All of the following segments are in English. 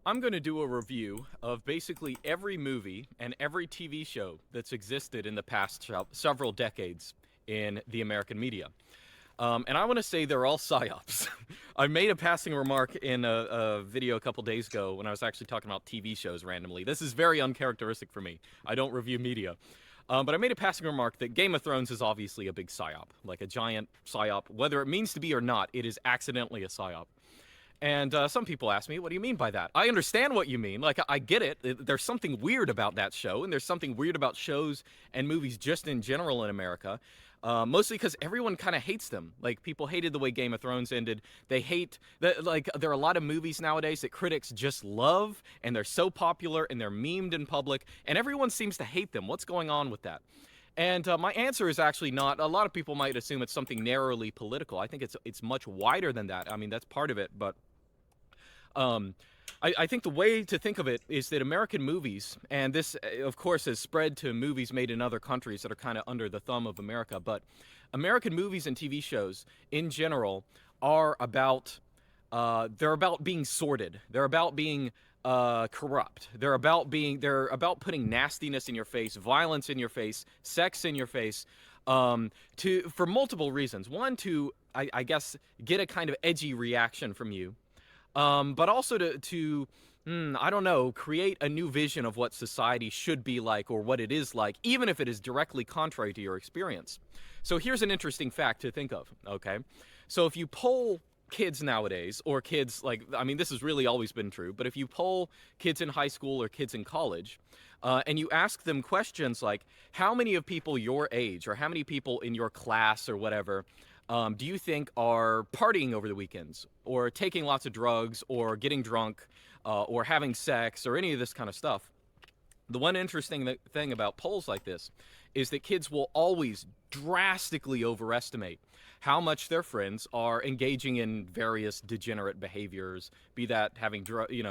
I'm going to do a review of basically every movie and every TV show that's existed in the past several decades in the American media. And I want to say they're all psyops. I made a passing remark in a video a couple days ago when I was actually talking about TV shows randomly. This is very uncharacteristic for me. I don't review media. But I made a passing remark that Game of Thrones is obviously a big psyop, like a giant psyop. Whether it means to be or not, it is accidentally a psyop. And some people ask me, what do you mean by that? I understand what you mean. Like, I get it. There's something weird about that show, and there's something weird about shows and movies just in general in America. Mostly because everyone kind of hates them. Like, people hated the way Game of Thrones ended. They hate that. Like, there are a lot of movies nowadays that critics just love, and they're so popular, and they're memed in public, and everyone seems to hate them. What's going on with that? And my answer is actually not. A lot of people might assume it's something narrowly political. I think it's much wider than that. I mean, that's part of it, but I think the way to think of it is that American movies, and this, of course, has spread to movies made in other countries that are kind of under the thumb of America, but American movies and TV shows in general are about, they're about being sordid. They're about being corrupt. They're about putting nastiness in your face, violence in your face, sex in your face, for multiple reasons. One, I guess, get a kind of edgy reaction from you. But also to I don't know, create a new vision of what society should be like or what it is like, even if it is directly contrary to your experience. So here's an interesting fact to think of, okay? So if you poll kids nowadays, or kids, like, I mean, this has really always been true, but if you poll kids in high school or kids in college, and you ask them questions like, how many of people your age, or how many people in your class or whatever, do you think are partying over the weekends, or taking lots of drugs, or getting drunk, or having sex, or any of this kind of stuff? The one interesting thing about polls like this is that kids will always drastically overestimate how much their friends are engaging in various degenerate behaviors, be that having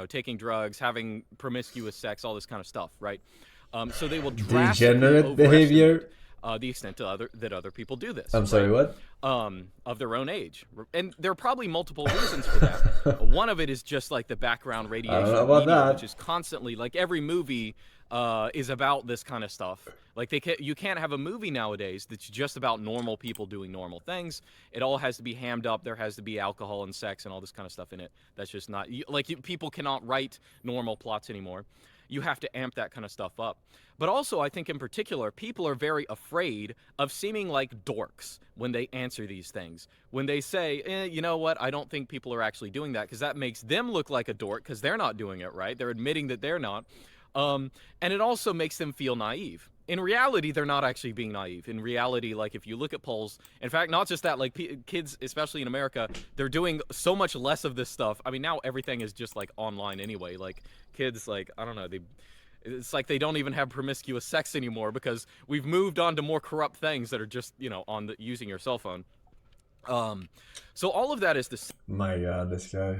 taking drugs, having promiscuous sex, all this kind of stuff, right? So they will drastically Degenerate behavior? the extent that other people do this. I'm sorry, right? what? Of their own age. And there are probably multiple reasons for that. One of it is just like the background I don't radiation know of about media, that. which is constantly, like, every movie is about this kind of stuff. Like, you can't have a movie nowadays that's just about normal people doing normal things. It all has to be hammed up. There has to be alcohol and sex and all this kind of stuff in it. That's just not, people cannot write normal plots anymore. You have to amp that kind of stuff up. But also, I think in particular, people are very afraid of seeming like dorks when they answer these things. When they say, you know what, I don't think people are actually doing that, because that makes them look like a dork because they're not doing it right. They're admitting that they're not. And it also makes them feel naive. In reality, they're not actually being naive. In reality, like, if you look at polls, in fact, not just that, like, kids, especially in America, they're doing so much less of this stuff. I mean, now everything is just, like, online anyway. Like, kids, like, I don't know, it's like they don't even have promiscuous sex anymore because we've moved on to more corrupt things that are just, using your cell phone. So all of that is the My god, this guy.